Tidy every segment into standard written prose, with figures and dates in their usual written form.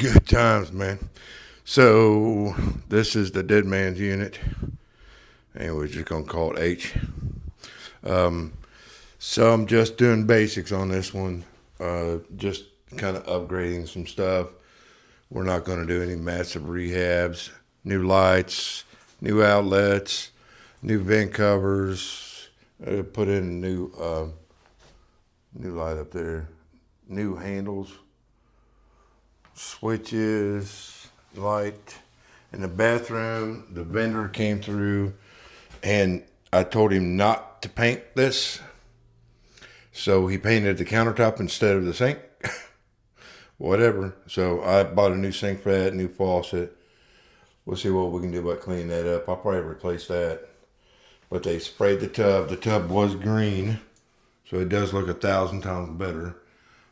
Good times, man. So this is the dead man's unit, and we're just gonna call it H. So I'm just doing basics on this one, just kind of upgrading some stuff. We're not gonna do any massive rehabs. New lights, new outlets, new vent covers. Put in a new light up there, new handles, switches, light. In the bathroom, the vendor came through and I told him not to paint this. So he painted the countertop instead of the sink. Whatever. So I bought a new sink for that, new faucet. We'll see what we can do about cleaning that up. I'll probably replace that. But they sprayed the tub. The tub was green, so it does look 1,000 times better.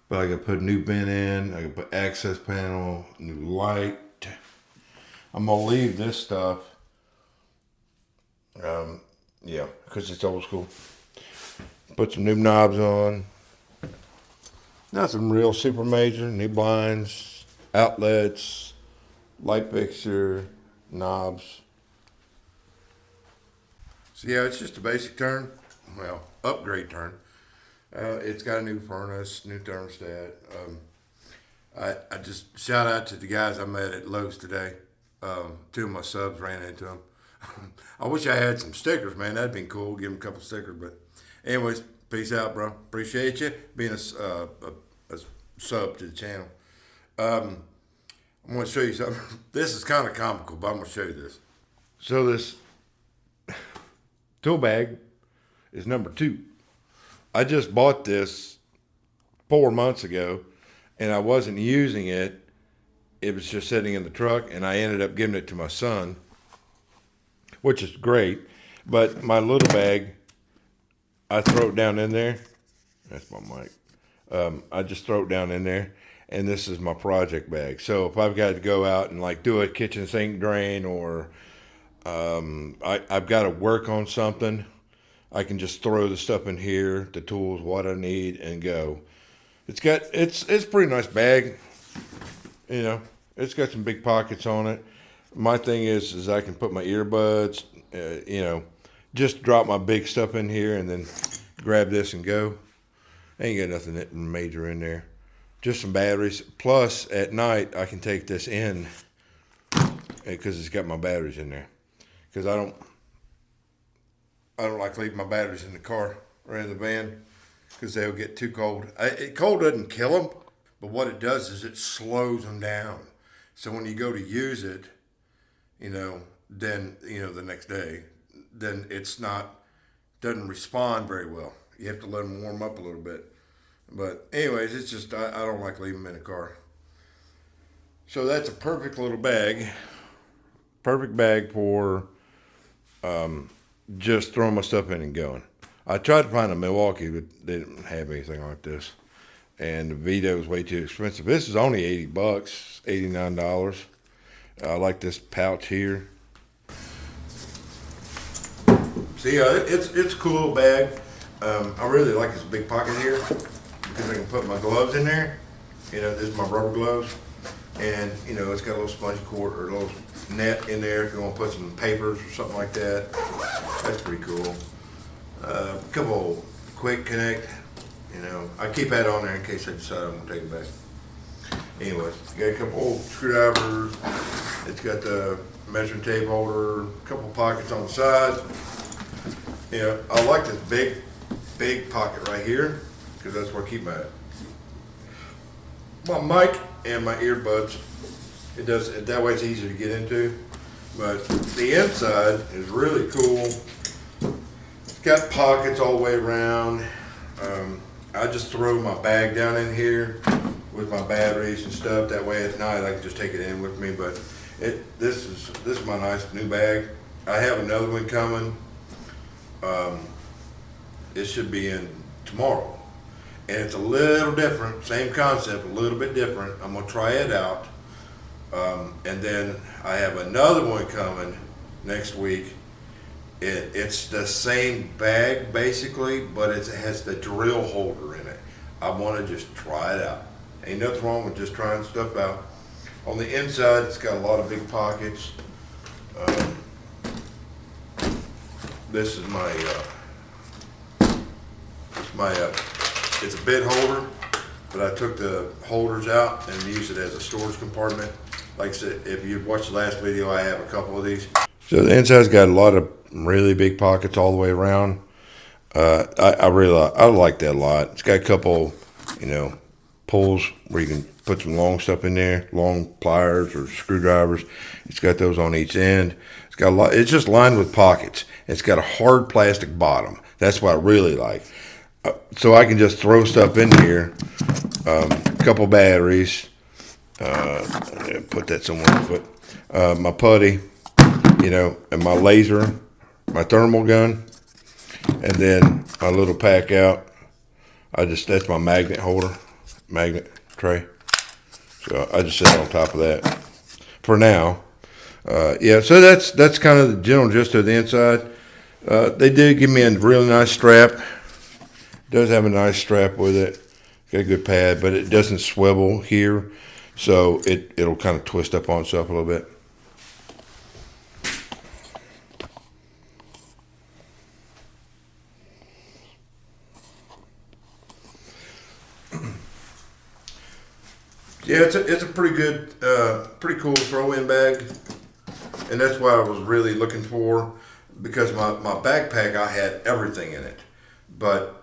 But I could put a new vent in. I could put access panel, new light. I'm gonna leave this stuff. Yeah, because it's old school. Put some new knobs on. Nothing real super major. New blinds, outlets, light fixture, knobs. So yeah, it's just a basic turn. Well, upgrade turn. It's got a new furnace, new thermostat. I just shout out to the guys I met at Lowe's today. Two of my subs ran into them. I wish I had some stickers, man. That'd been cool. Give them a couple stickers. But anyways, peace out, bro. Appreciate you being a sub to the channel. I'm going to show you something. This is kind of comical, but I'm going to show you this. So this tool bag is number 2. I just bought this 4 months ago, and I wasn't using it. It was just sitting in the truck, and I ended up giving it to my son, which is great. But my little bag, I throw it down in there. That's my mic. I just throw it down in there, and this is my project bag. So if I've got to go out and like do a kitchen sink drain, or I've got to work on something, I can just throw the stuff in here, the tools, what I need, and go. It's a pretty nice bag. You know, it's got some big pockets on it. My thing is I can put my earbuds, just drop my big stuff in here and then grab this and go. Ain't got nothing major in there. Just some batteries. Plus, at night, I can take this in because it's got my batteries in there. Because I don't like leaving my batteries in the car or in the van because they'll get too cold. Cold doesn't kill them, but what it does is it slows them down. So when you go to use it, then, the next day, then doesn't respond very well. You have to let them warm up a little bit. But anyways, it's just, I don't like leaving them in the car. So that's a perfect little bag. Perfect bag for just throwing my stuff in and going. I tried to find a Milwaukee, but they didn't have anything like this. And the Vito is way too expensive. This is only $80, $89. I like this pouch here. See, it's a cool little bag. I really like this big pocket here because I can put my gloves in there. This is my rubber gloves. And, it's got a little sponge cord or a little net in there if you want to put some papers or something like that. That's pretty cool. A couple quick connect. I keep that on there in case I decide I'm going to take it back. Anyways, got a couple old screwdrivers. It's got the measuring tape holder, a couple pockets on the side. I like this big pocket right here because that's where I keep my mic and my earbuds. That way it's easy to get into. But the inside is really cool. It's got pockets all the way around. I just throw my bag down in here with my batteries and stuff. That way at night I can just take it in with me. But this is my nice new bag. I have another one coming. It should be in tomorrow. And it's a little different, same concept, a little bit different. I'm gonna try it out. And then I have another one coming next week. It's the same bag basically, but it has the drill holder in it. I want to just try it out. Ain't nothing wrong with just trying stuff out. On the inside, it's got a lot of big pockets. This is it's a bed holder, but I took the holders out and used it as a storage compartment. Like I said, if you watched the last video, I have a couple of these. So the inside's got a lot of really big pockets all the way around. I like that a lot. It's got a couple, pulls where you can put some long stuff in there, long pliers or screwdrivers. It's got those on each end. It's got a lot. It's just lined with pockets. It's got a hard plastic bottom. That's what I really like. So I can just throw stuff in here. A couple batteries. Put that somewhere. My putty, and my laser, my thermal gun, and then my little pack out. That's my magnet tray. So I just sit on top of that for now. So that's kind of the general gist of the inside. They did give me a really nice strap. It does have a nice strap with it. Got a good pad, but it doesn't swivel here, so it'll kind of twist up on itself a little bit. Yeah, it's a pretty good, pretty cool throw-in bag, and that's what I was really looking for, because my backpack, I had everything in it, but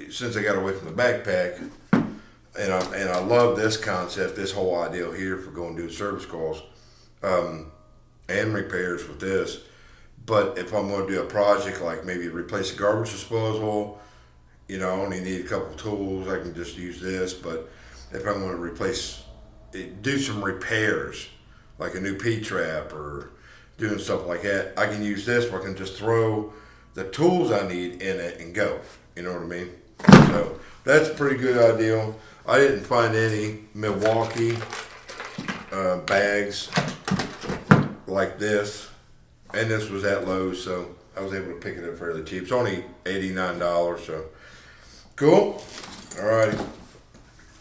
since I got away from the backpack, and I love this concept, this whole idea here for going to do service calls and repairs with this. But if I'm going to do a project like maybe replace a garbage disposal, I only need a couple tools, I can just use this. But if I'm going to do some repairs, like a new P-trap or doing stuff like that, I can use this where I can just throw the tools I need in it and go. You know what I mean? So that's a pretty good idea. I didn't find any Milwaukee bags like this, and this was at Lowe's, so I was able to pick it up fairly cheap. It's only $89, so cool. All right,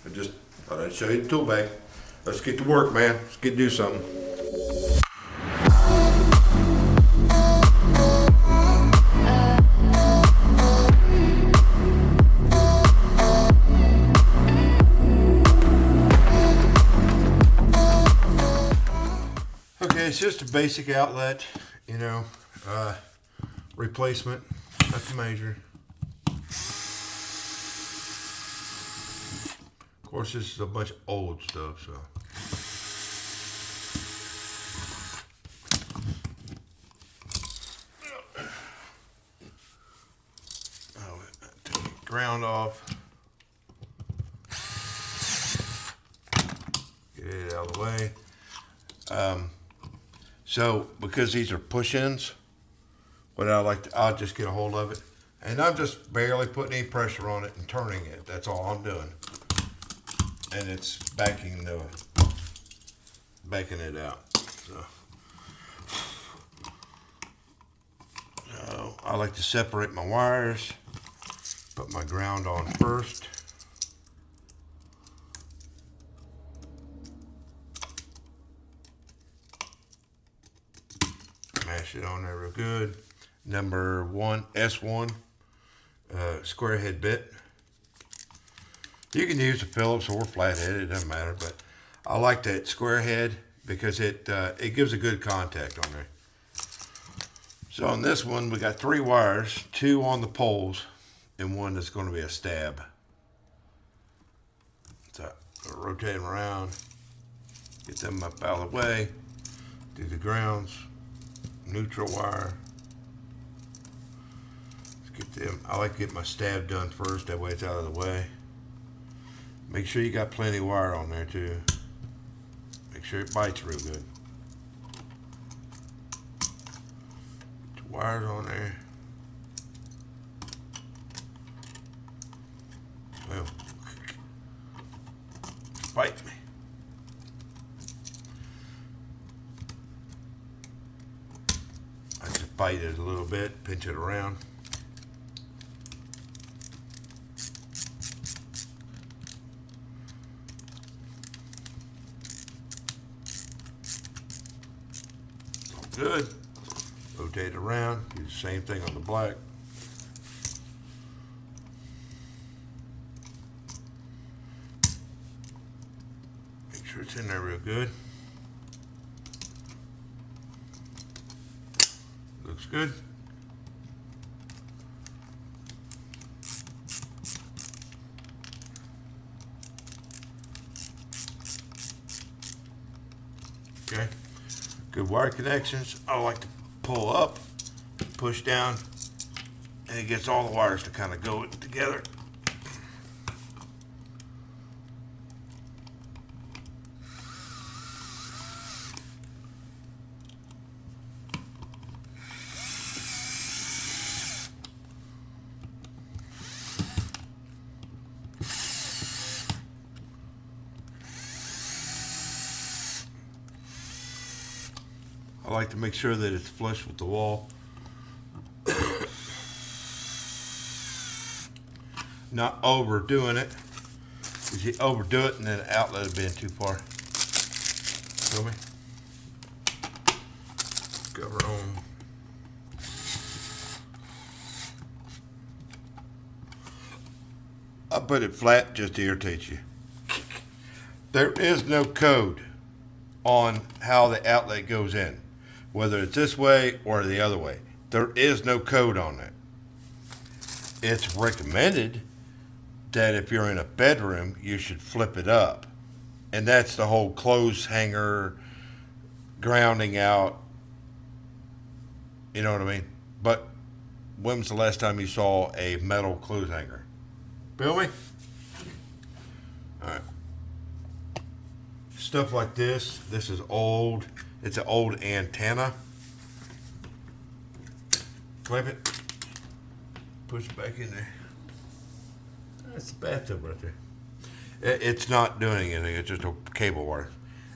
I just thought I'd show you the tool bag. Let's get to work, man. Let's get to do something. Okay, it's just a basic outlet, replacement, nothing major. Of course, this is a bunch of old stuff, so. Take the ground off. Get it out of the way. So because these are push-ins, I'll just get a hold of it, and I'm just barely putting any pressure on it and turning it. That's all I'm doing, and it's backing it out. So I like to separate my wires. Put my ground on first. Mash it on there real good. Number 1, S1, square head bit. You can use a Phillips or flathead, it doesn't matter, but I like that square head because it gives a good contact on there. So on this one, we got 3 wires, 2 on the poles, and 1 that's going to be a stab. So rotate them around, get them up out of the way, do the grounds. Neutral wire. Let's get them. I like to get my stab done first, that way it's out of the way. Make sure you got plenty of wire on there too. Make sure it bites real good. Get the wires on there. Well, bite me. Bite it a little bit, pinch it around. good. Rotate it around, do the same thing on the black. Make sure it's in there real good. Looks good. Okay, good wire connections. I like to pull up, push down, and it gets all the wires to kind of go together. I like to make sure that it's flush with the wall. Not overdoing it. If you overdo it and then the outlet will be in too far. Feel me? Cover on. I put it flat just to irritate you. There is no code on how the outlet goes in, whether it's this way or the other way. There is no code on it. It's recommended that if you're in a bedroom, you should flip it up. And that's the whole clothes hanger grounding out. You know what I mean? But when was the last time you saw a metal clothes hanger? Feel me? All right. Stuff like this is old. It's an old antenna. Clip it. Push it back in there. That's the bathtub right there. It's not doing anything. It's just a cable wire.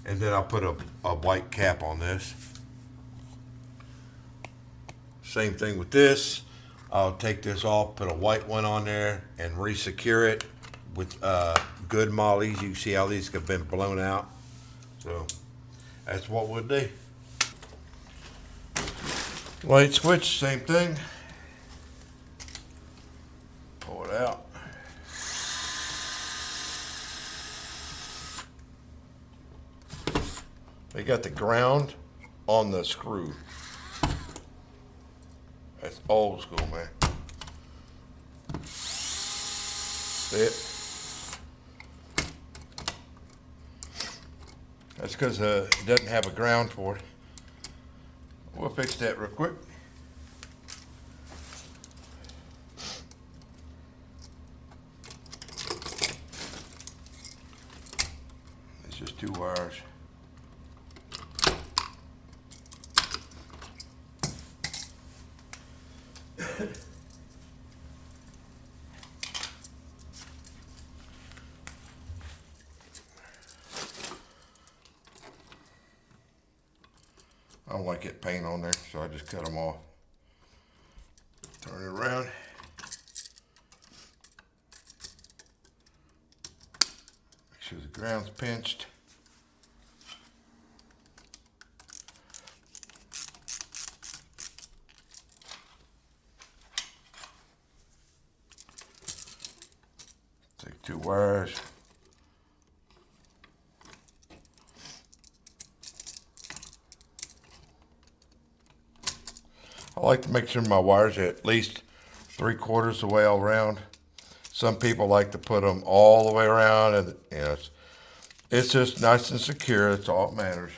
And then I'll put a white cap on this. Same thing with this. I'll take this off, put a white one on there, and re-secure it with good mollies. You can see how these have been blown out. So that's what we'll do. Light switch, same thing. Pull it out. They got the ground on the screw. That's old school, man. See it? That's because it doesn't have a ground for it. We'll fix that real quick. It's just two wires. I don't like it paint on there, so I just cut them off. Turn it around. Make sure the ground's pinched. Take two wires. I like to make sure my wires are at least 3/4 the way all around. Some people like to put them all the way around, and you know, it's just nice and secure. That's all that matters.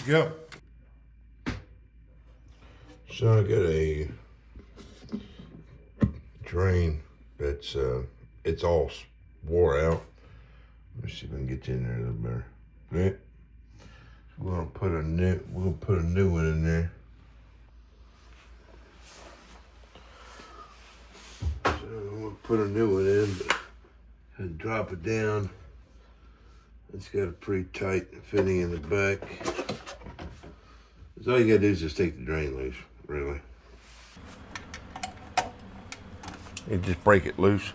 to go. So I got a drain that's it's all wore out. Let me see if I can get you in there a little better. Right. We're gonna put a new one in there. So I'm gonna put a new one in, but and drop it down. It's got a pretty tight fitting in the back. So all you gotta do is just take the drain loose, really. You just break it loose.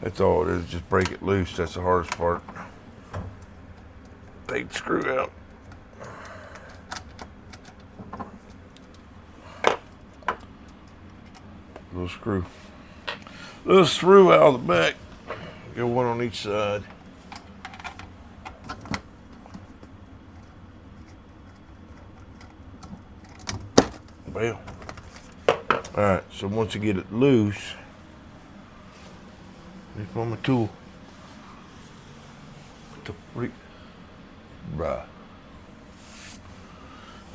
That's all it is, just break it loose. That's the hardest part. Take the screw out. Little screw. Little screw out of the back. Get one on each side. Well, all right, so once you get it loose, it's on my tool. What the freak? Bruh.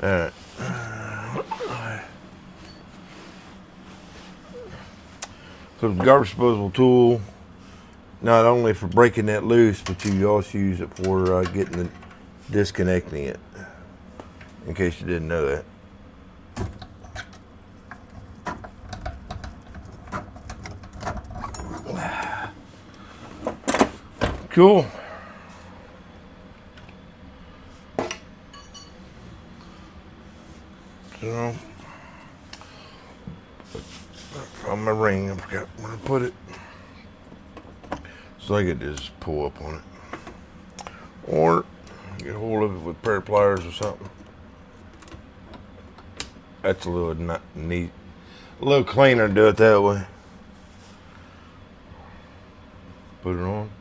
All right. So the garbage disposal tool, not only for breaking that loose, but you also use it for disconnecting it, in case you didn't know that. Cool. So, from my ring, I forgot where to put it. So I could just pull up on it. Or get a hold of it with a pair of pliers or something. That's a little neat. A little cleaner to do it that way. Put it on.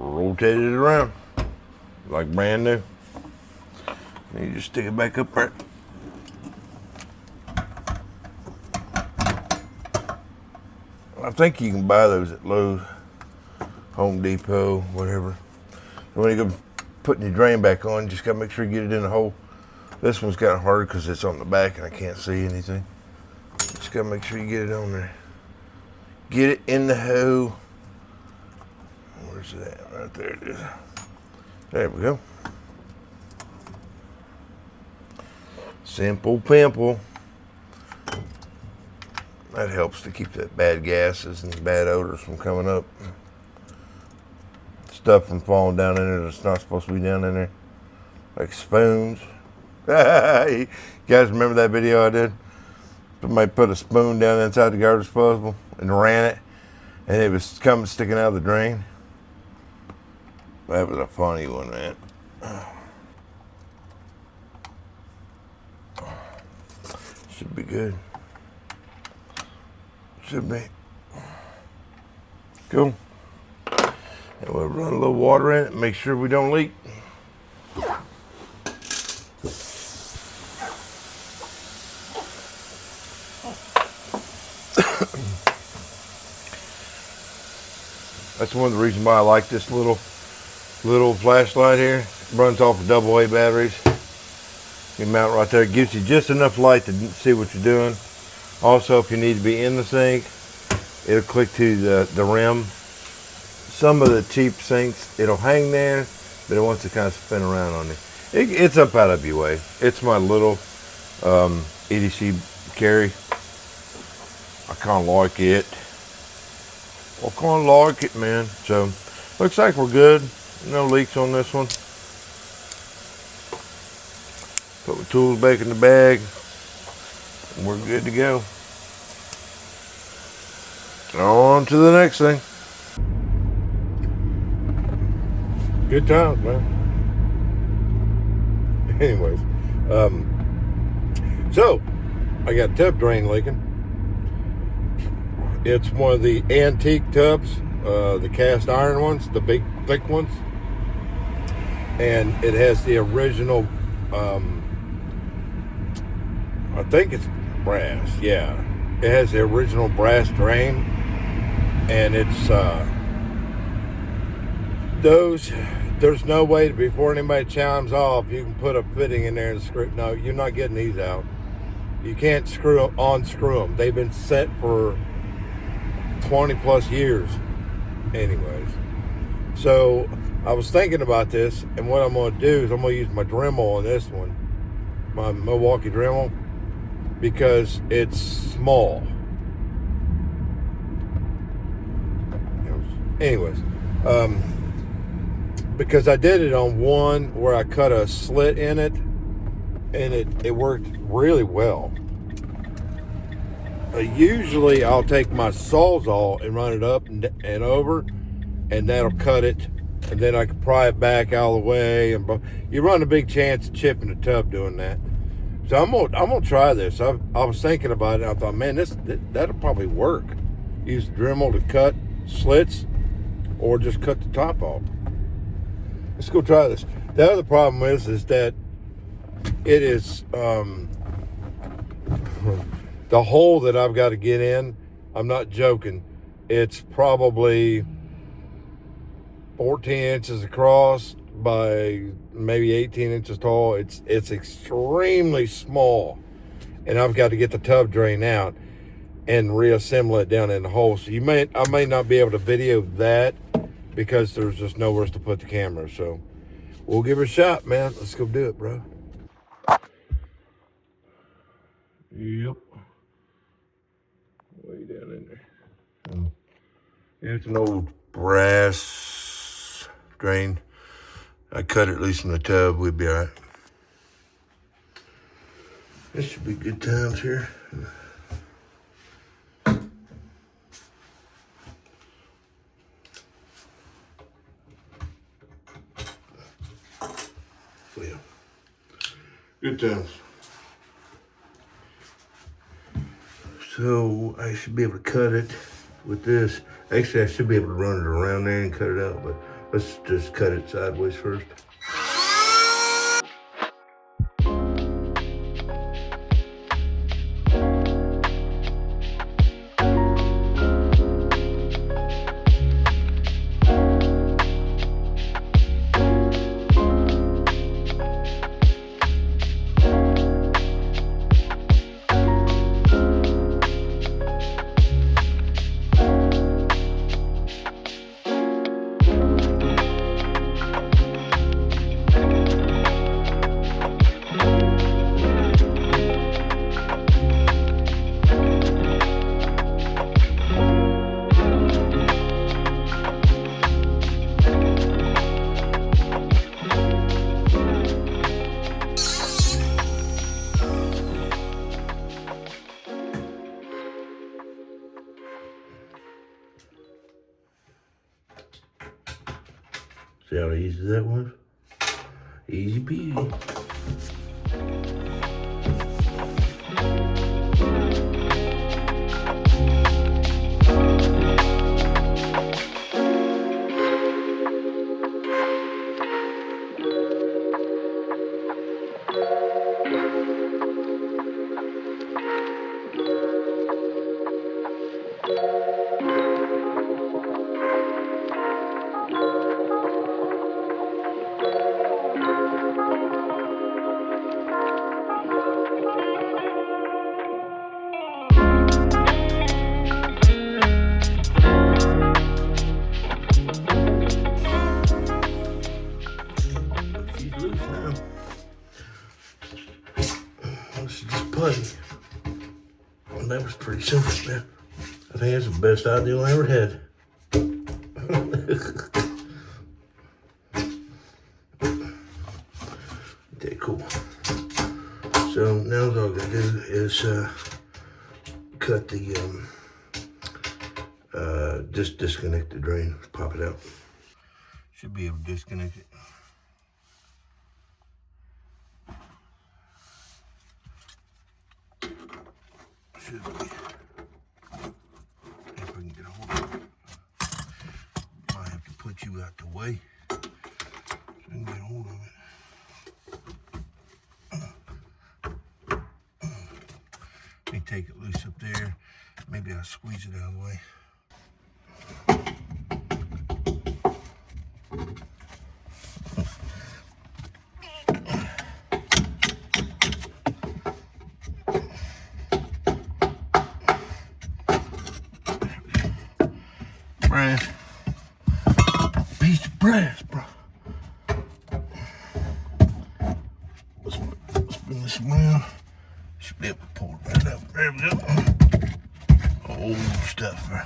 Rotate it around like brand new. And you just stick it back up there. I think you can buy those at Lowe's, Home Depot, whatever. And when you go putting your drain back on, just gotta make sure you get it in the hole. This one's kind of hard because it's on the back and I can't see anything. Just gotta make sure you get it on there. Get it in the hole. Where's it at? Right there it is. There we go. Simple pimple. That helps to keep that bad gases and bad odors from coming up. Stuff from falling down in there that's not supposed to be down in there. Like spoons. You guys remember that video I did? Somebody put a spoon down inside the garbage disposal and ran it, and it was sticking out of the drain. That was a funny one, man. Should be good. Should be. Cool. And we'll run a little water in it and make sure we don't leak. That's one of the reasons why I like this little flashlight here. It runs off of AA batteries. You mount right there. It gives you just enough light to see what you're doing. Also, if you need to be in the sink, it'll click to the rim. Some of the cheap sinks, it'll hang there, but it wants to kind of spin around on you. It's up out of your way. It's my little EDC carry. I kind of like it. I kind of like it, man. So, looks like we're good. No leaks on this one. Put my tools back in the bag. And we're good to go. On to the next thing. Good times, man. Anyways, so I got tub drain leaking. It's one of the antique tubs, the cast iron ones, the big thick ones, and it has the original. I think it's brass. Yeah, it has the original brass drain. And it's there's no way before anybody chimes off you can put a fitting in there and screw. No, you're not getting these out. You can't unscrew them. They've been set for 20 plus years anyways. So I was thinking about this, and what I'm going to do is I'm going to use my Dremel on this one, my Milwaukee Dremel, because it's small. Anyways, because I did it on one where I cut a slit in it, and it worked really well. Usually I'll take my Sawzall and run it up and over, and that'll cut it, and then I can pry it back all the way, and you run a big chance of chipping the tub doing that. So I'm gonna try this. I was thinking about it. I thought, man, that'll probably work. Use the Dremel to cut slits, or just cut the top off. Let's go try this. The other problem is that it is the hole that I've got to get in. I'm not joking. It's probably 14 inches across by maybe 18 inches tall. It's extremely small, and I've got to get the tub drain out and reassemble it down in the hole. So I may not be able to video that because there's just nowhere to put the camera. So we'll give it a shot, man. Let's go do it, bro. Yep. Way down in there. Oh. Yeah, it's an old brass drain. I cut it loose in the tub. We'll be all right. This should be good times here. Yeah. Good times. So I should be able to cut it with this. Actually, I should be able to run it around there and cut it out, but let's just cut it sideways first. See how easy that was? Easy peasy. That was pretty simple, man. I think that's the best idea I ever had. Okay, cool. So now what I'm gonna do is cut the just disconnect the drain, pop it out. Should be able to disconnect it. Should be. If I can get a hold of it. Might have to put you out the way so I can get a hold of it. Let me take it loose up there. Maybe I'll squeeze it out of the way. press, bro. Let's bring this around. Should be able to pull it right up. There we go. Old stuff, bro.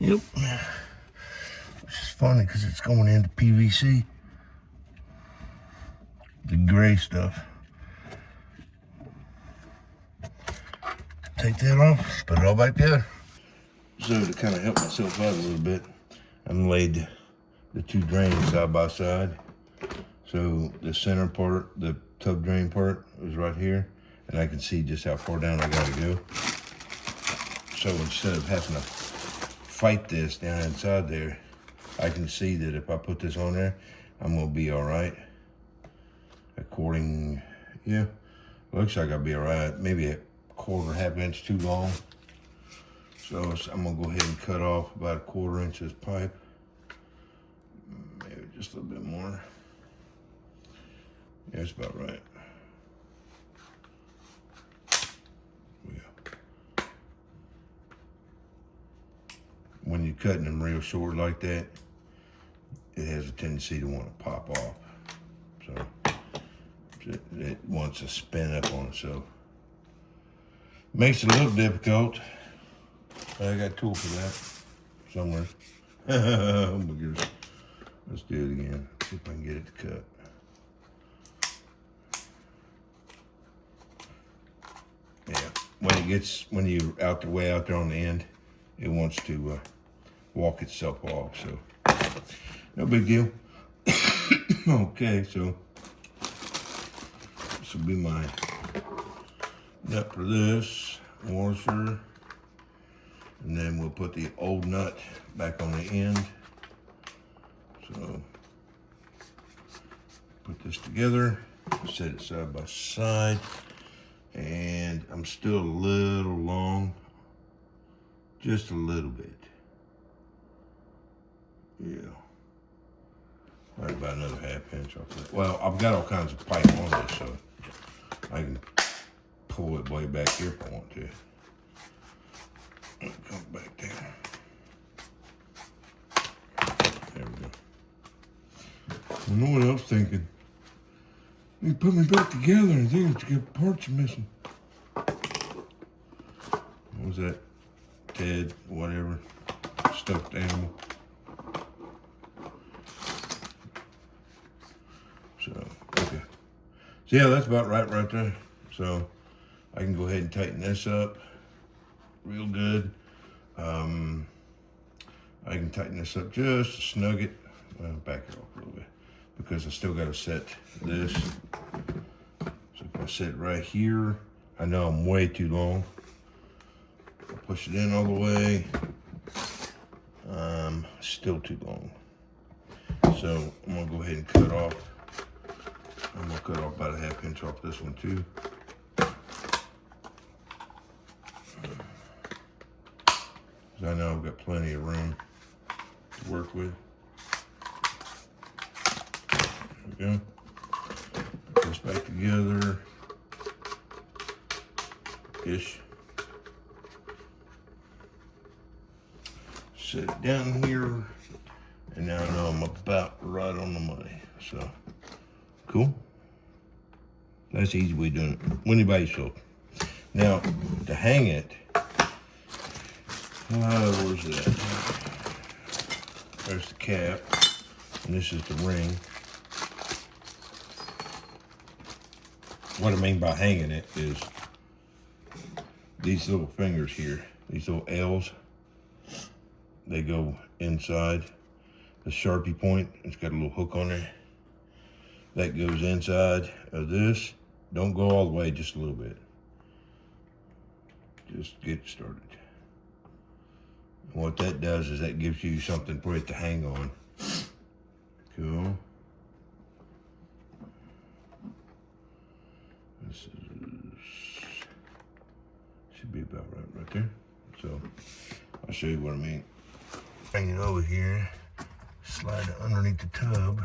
Yep. Which is funny because it's going into PVC. The gray stuff. Take that off, put it all back together. So to kind of help myself out a little bit, I laid the two drains side by side. So the center part, the tub drain part, is right here, and I can see just how far down I gotta go. So instead of having to fight this down inside there, I can see that if I put this on there, I'm gonna be all right. According, yeah, looks like I'll be all right. Maybe a quarter, half inch too long. So I'm gonna go ahead and cut off about a 1/4 inch of this pipe. Maybe just a little bit more. Yeah, it's about right. Yeah. When you're cutting them real short like that, it has a tendency to want to pop off. So it wants to spin up on itself. Makes it a little difficult. I got a tool for that somewhere. Oh my goodness. Let's do it again. See if I can get it to cut. Yeah, when you're way out there on the end, it wants to walk itself off. So no big deal. Okay, so this will be my nut for this washer, and then we'll put the old nut back on the end. So put this together, set it side by side, and I'm still a little long, just a little bit. Yeah, right about another half inch off that. Well, I've got all kinds of pipe on this, so I can pull it way back here if I want to. Come back down. There we go. Well, no one else thinking, you put me back together and then you get parts missing. What was that? Ted, whatever, stuffed animal. So, okay. So yeah, that's about right there. So I can go ahead and tighten this up real good. I can tighten this up just to snug it. Well, back it off a little bit because I still got to set this. So if I set it right here, I know I'm way too long. I'll push it in all the way. Still too long. So I'm gonna go ahead and cut off. I'm gonna cut off about a half inch off this one too. I know I've got plenty of room to work with. There we go. Put this back together. Ish. Set it down here. And now I know I'm about right on the money. So, cool. That's the easy way of doing it. When anybody's sold. Now, to hang it, where's that? There's the cap, and this is the ring. What I mean by hanging it is these little fingers here, these little L's, they go inside the Sharpie point. It's got a little hook on there. That goes inside of this. Don't go all the way, just a little bit. Just get started. What that does is that gives you something for it to hang on. Cool. This should be about right there. So I'll show you what I mean. Bring it over here, slide it underneath the tub,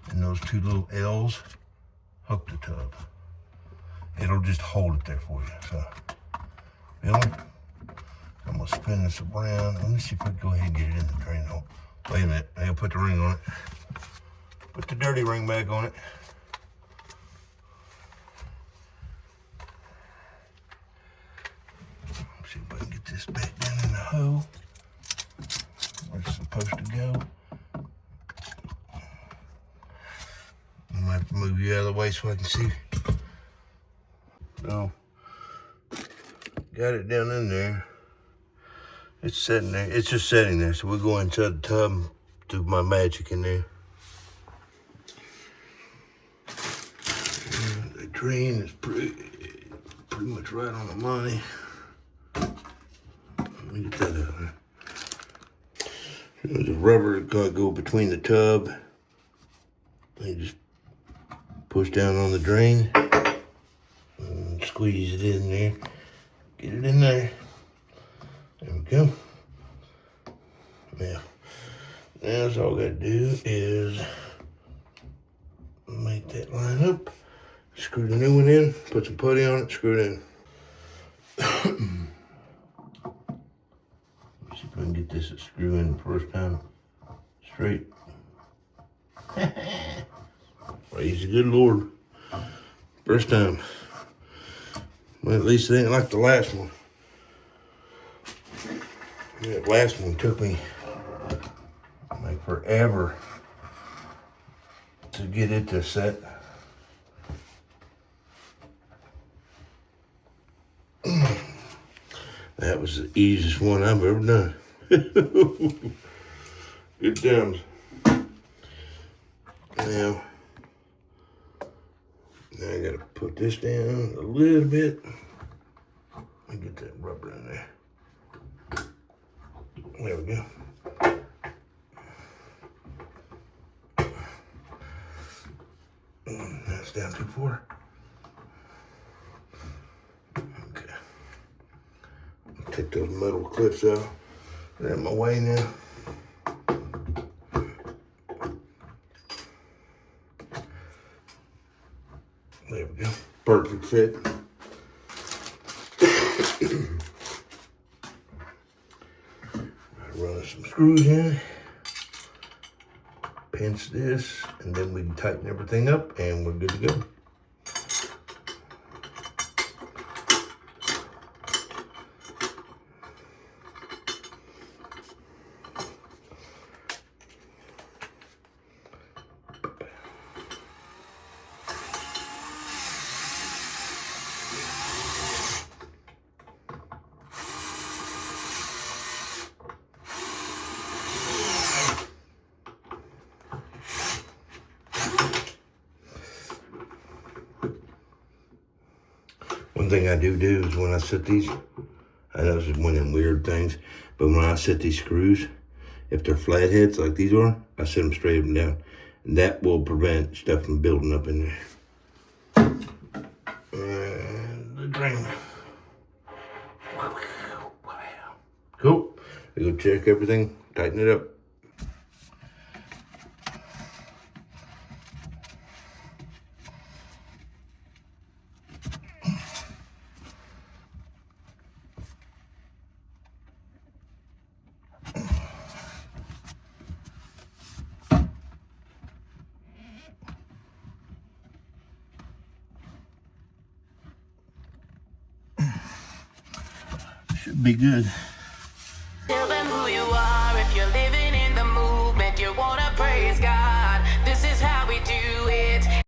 and those two little L's hook the tub. It'll just hold it there for you. So I'm gonna spin this around. Let me see if I can go ahead and get it in the drain hole. Wait a minute, I'll put the ring on it. Put the dirty ring back on it. Let's see if I can get this back down in the hole where it's supposed to go. I might have to move you out of the way so I can see. So, got it down in there. It's sitting there. It's just sitting there. So we'll go inside the tub and do my magic in there. And the drain is pretty much right on the money. Let me get that out there. The rubber is gonna go between the tub. You just push down on the drain and squeeze it in there. Get it in there. There we go. Now that's all I gotta do is make that line up. Screw the new one in, put some putty on it, screw it in. Let's see if I can get this to screw in the first time straight. Praise the good Lord. First time. Well, at least it ain't like the last one. That last one took me like forever to get it to set. That was the easiest one I've ever done. Good times. Now I gotta put this down a little bit. Let me get that rubber in there. There we go. That's down too far. Okay. Take those metal clips out. They're in my way now. There we go. Perfect fit. Run some screws in. Pinch this, and then we can tighten everything up, and we're good to go. One thing I do is when I set these, I know this is one of them weird things, but when I set these screws, if they're flatheads like these are, I set them straight up and down. And that will prevent stuff from building up in there. And the drain. Cool. We go check everything, tighten it up. Should be good.